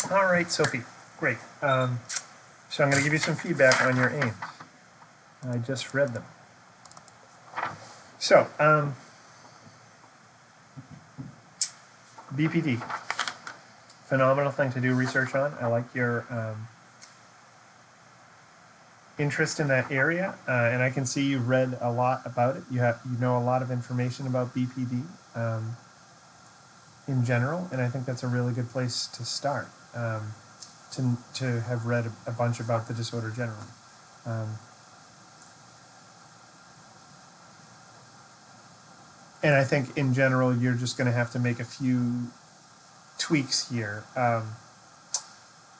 All right, Sophie, great. So I'm going to give you some feedback on your aims. I just read them. So, BPD, phenomenal thing to do research on. I like your interest in that area, and I can see you've read a lot about it. You know a lot of information about BPD in general, and I think that's a really good place to start. To have read a bunch about the disorder generally. And I think in general, you're just going to have to make a few tweaks here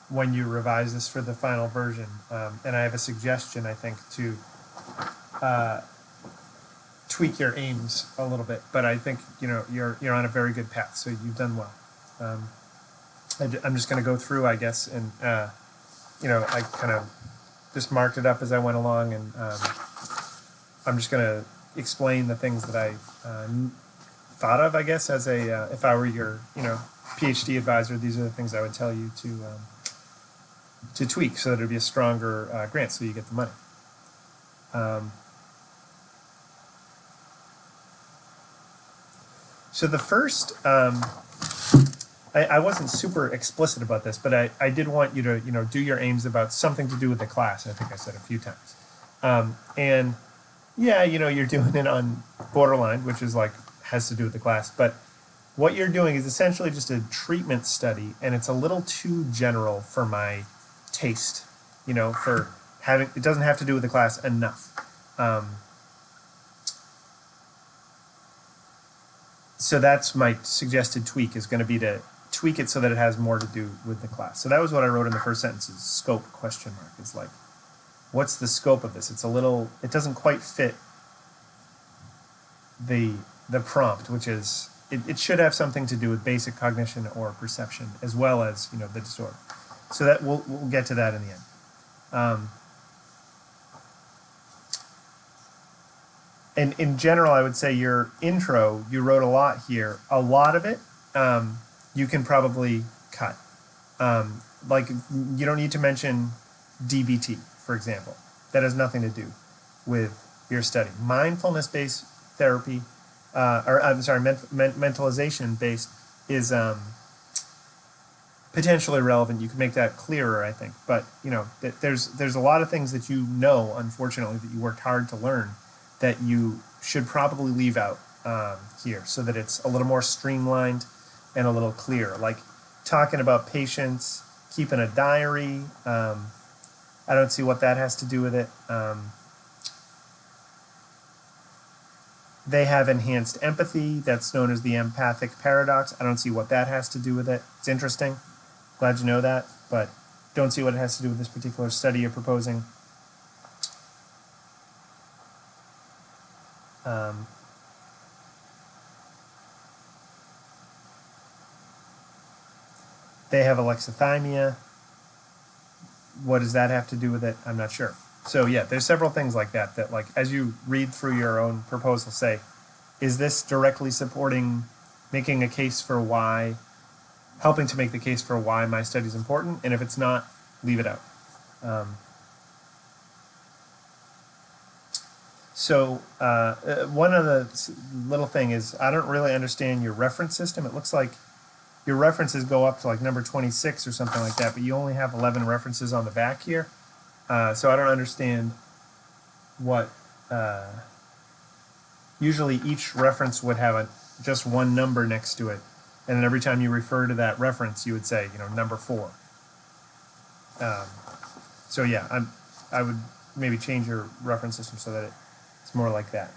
when you revise this for the final version. And I have a suggestion, I think, to tweak your aims a little bit. But I think you're on a very good path, so you've done well. I'm just going to go through, I guess, and I kind of just marked it up as I went along, and I'm just going to explain the things that I thought of, I guess, as a if I were your PhD advisor. These are the things I would tell you to tweak so that it would be a stronger grant, so you get the money. So the first, I wasn't super explicit about this, but I did want you to do your aims about something to do with the class. I think I said a few times, and yeah, you're doing it on borderline, which is has to do with the class, but what you're doing is essentially just a treatment study, and it's a little too general for my taste, for having, it doesn't have to do with the class enough. So that's my suggested tweak, is going to be to tweak it so that it has more to do with the class. So that was what I wrote in the first sentence, is scope ? It's like, what's the scope of this? It's a little, it doesn't quite fit the prompt, which is, it should have something to do with basic cognition or perception, as well as, the disorder. So that we'll get to that in the end. And in general, I would say your intro, you wrote a lot here. A lot of it, you can probably cut. You don't need to mention DBT, for example. That has nothing to do with your study. Mindfulness-based therapy, mentalization-based is potentially relevant. You can make that clearer, I think. But there's a lot of things that unfortunately, that you worked hard to learn that you should probably leave out here, so that it's a little more streamlined and a little clearer. Like talking about patients, keeping a diary. I don't see what that has to do with it. They have enhanced empathy. That's known as the empathic paradox. I don't see what that has to do with it. It's interesting. Glad you know that, but don't see what it has to do with this particular study you're proposing. They have alexithymia. What does that have to do with it? I'm not sure. So yeah, there's several things like that as you read through your own proposal, say, is this directly supporting, making a case for why, helping to make the case for why my study is important? And if it's not, leave it out. One of the little thing is, I don't really understand your reference system. It looks like your references go up to number 26 or something like that, but you only have 11 references on the back here. So I don't understand what, usually each reference would have just one number next to it. And then every time you refer to that reference, you would say, number 4. So yeah, I would maybe change your reference system so that it's more like that.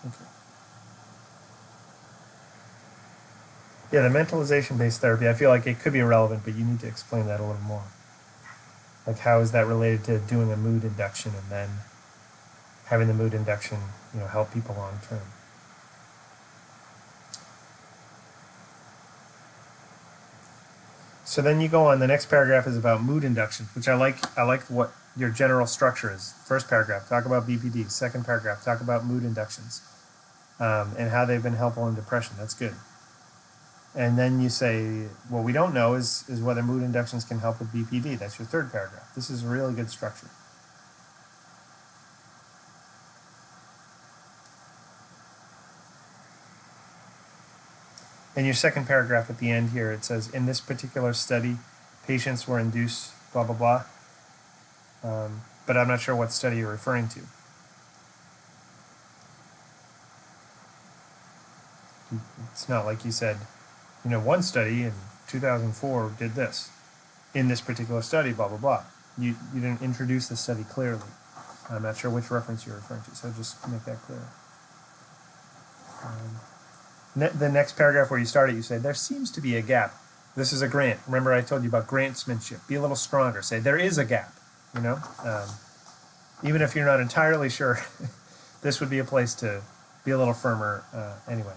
Okay. Yeah, the mentalization-based therapy, I feel like it could be relevant, but you need to explain that a little more. Like, how is that related to doing a mood induction and then having the mood induction, help people long term? So then you go on. The next paragraph is about mood induction, which I like. I like what your general structure is. First paragraph, talk about BPD. Second paragraph, talk about mood inductions and how they've been helpful in depression. That's good. And then you say, what we don't know is whether mood inductions can help with BPD. That's your third paragraph. This is a really good structure. In your second paragraph at the end here, it says, in this particular study, patients were induced, blah, blah, blah. But I'm not sure what study you're referring to. It's not like you said, one study in 2004 did this. In this particular study, blah, blah, blah. You didn't introduce the study clearly. I'm not sure which reference you're referring to, so just make that clear. The next paragraph where you started, you say, there seems to be a gap. This is a grant. Remember I told you about grantsmanship. Be a little stronger. Say, there is a gap, Even if you're not entirely sure, this would be a place to be a little firmer anyway.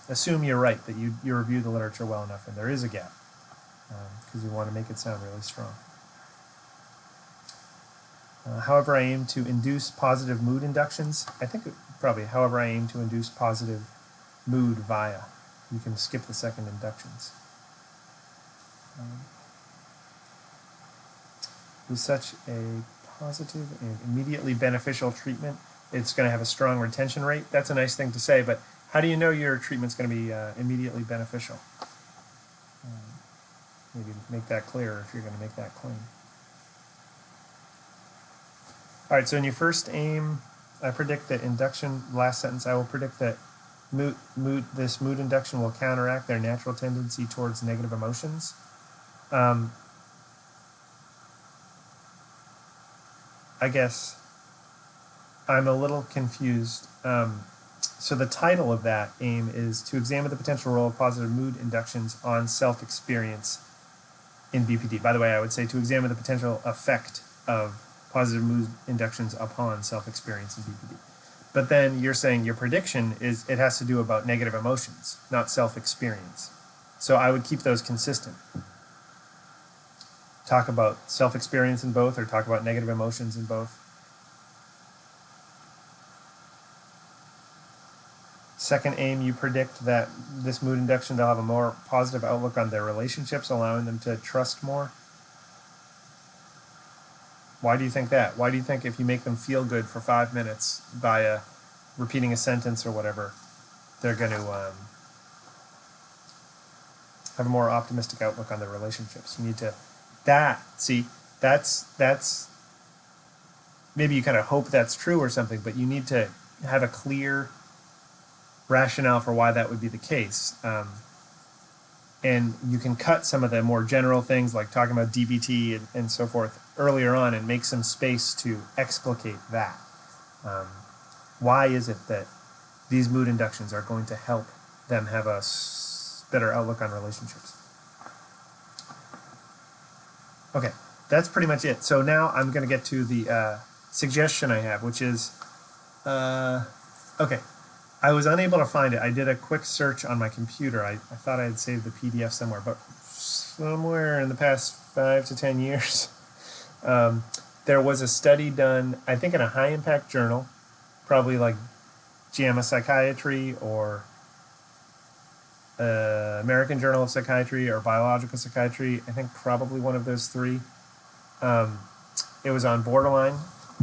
Assume you're right, that you review the literature well enough, and there is a gap, because you want to make it sound really strong. However, I aim to induce positive mood inductions. I think probably, however, I aim to induce positive mood via. You can skip the second inductions. With such a positive and immediately beneficial treatment, it's going to have a strong retention rate. That's a nice thing to say, but how do you know your treatment's going to be immediately beneficial? Maybe make that clear if you're going to make that claim. All right, so in your first aim, I predict that induction, last sentence, I will predict that this mood induction will counteract their natural tendency towards negative emotions. I guess I'm a little confused. So the title of that aim is to examine the potential role of positive mood inductions on self-experience in BPD. By the way, I would say to examine the potential effect of positive mood inductions upon self-experience in BPD. But then you're saying your prediction is it has to do about negative emotions, not self-experience. So I would keep those consistent. Talk about self-experience in both, or talk about negative emotions in both. Second aim, you predict that this mood induction, they'll have a more positive outlook on their relationships, allowing them to trust more. Why do you think that? Why do you think if you make them feel good for 5 minutes by repeating a sentence or whatever, they're going to have a more optimistic outlook on their relationships? You need to, that's maybe you kind of hope that's true or something, but you need to have a clear rationale for why that would be the case. And you can cut some of the more general things like talking about DBT and so forth earlier on and make some space to explicate that. Why is it that these mood inductions are going to help them have a better outlook on relationships? Okay, that's pretty much it. So now I'm going to get to the suggestion I have, which is, okay, I was unable to find it. I did a quick search on my computer. I thought I had saved the PDF somewhere, but somewhere in the past 5 to 10 years, there was a study done, I think in a high-impact journal, probably like JAMA Psychiatry or American Journal of Psychiatry or Biological Psychiatry. I think probably one of those three. It was on borderline,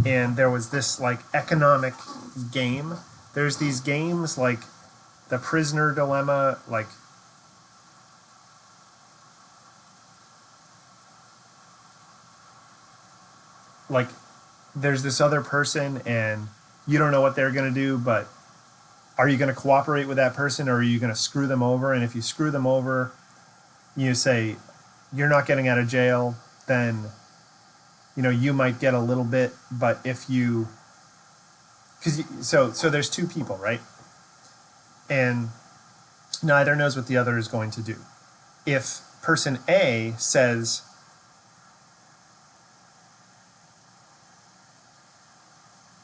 and there was this like economic game. There's these games like the prisoner dilemma, like there's this other person and you don't know what they're going to do, but are you going to cooperate with that person or are you going to screw them over? And if you screw them over, you say you're not getting out of jail, then you might get a little bit, but if you so there's two people, right? And neither knows what the other is going to do. If person A says,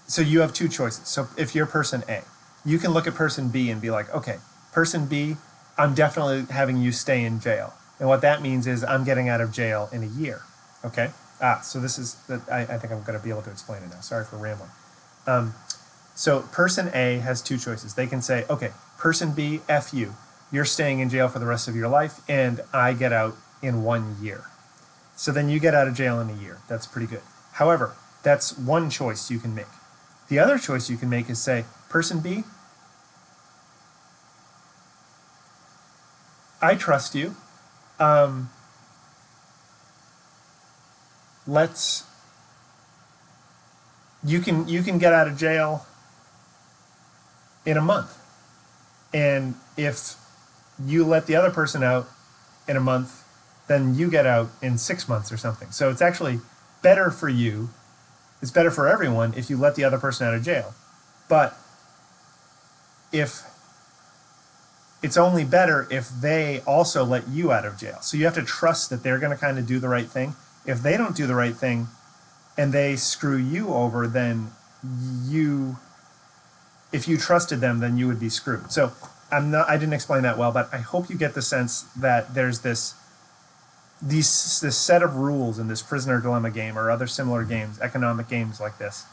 so you have two choices. So if you're person A, you can look at person B and be like, okay, person B, I'm definitely having you stay in jail. And what that means is I'm getting out of jail in a year. Okay? So this is, I think I'm going to be able to explain it now. Sorry for rambling. So person A has two choices. They can say, okay, person B, F you. You're staying in jail for the rest of your life, and I get out in 1 year. So then you get out of jail in a year. That's pretty good. However, that's one choice you can make. The other choice you can make is say, person B, I trust you. You can get out of jail in a month. And if you let the other person out in a month, then you get out in 6 months or something. So it's actually better for you. It's better for everyone if you let the other person out of jail. But if it's only better if they also let you out of jail. So you have to trust that they're going to kind of do the right thing. If they don't do the right thing and they screw you over, then if you trusted them, then you would be screwed. So I didn't explain that well, but I hope you get the sense that there's this set of rules in this prisoner dilemma game or other similar games, economic games like this,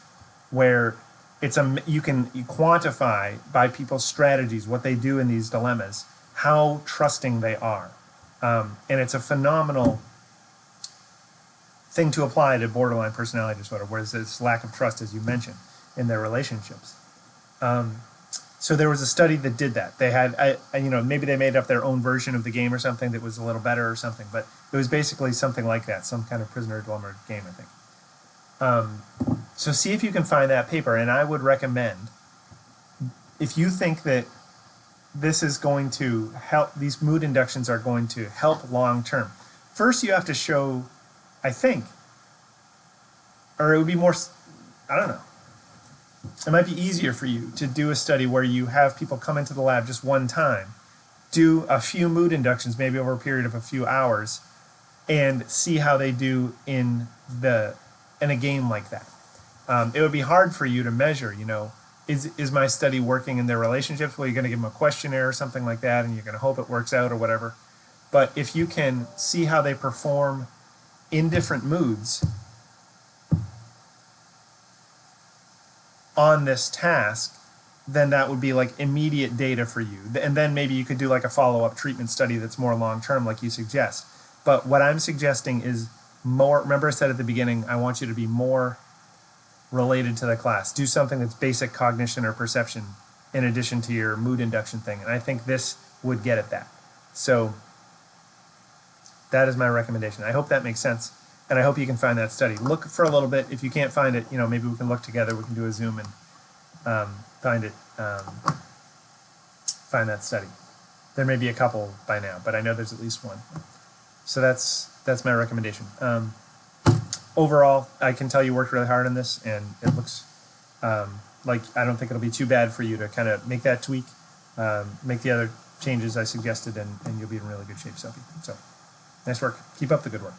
where you can quantify by people's strategies, what they do in these dilemmas, how trusting they are. And it's a phenomenal thing to apply to borderline personality disorder, where there's this lack of trust, as you mentioned, in their relationships. So there was a study that did that. They had, maybe they made up their own version of the game or something that was a little better or something, but it was basically something like that, some kind of prisoner dilemma game, I think. So see if you can find that paper, and I would recommend, if you think that this is going to help, these mood inductions are going to help long term, first you have to show, I think, or it would be more, I don't know, it might be easier for you to do a study where you have people come into the lab just one time, do a few mood inductions, maybe over a period of a few hours, and see how they do in a game like that. It would be hard for you to measure, is my study working in their relationships? Well, you're going to give them a questionnaire or something like that, and you're going to hope it works out or whatever. But if you can see how they perform in different moods on this task, then that would be like immediate data for you. And then maybe you could do like a follow-up treatment study that's more long-term, like you suggest. But what I'm suggesting is more, remember I said at the beginning, I want you to be more related to the class. Do something that's basic cognition or perception in addition to your mood induction thing. And I think this would get at that. So that is my recommendation. I hope that makes sense. And I hope you can find that study. Look for a little bit. If you can't find it, maybe we can look together. We can do a Zoom and find that study. There may be a couple by now, but I know there's at least one. So that's my recommendation. Overall, I can tell you worked really hard on this, and it looks like I don't think it'll be too bad for you to kind of make that tweak, make the other changes I suggested, and you'll be in really good shape, Sophie. So nice work. Keep up the good work.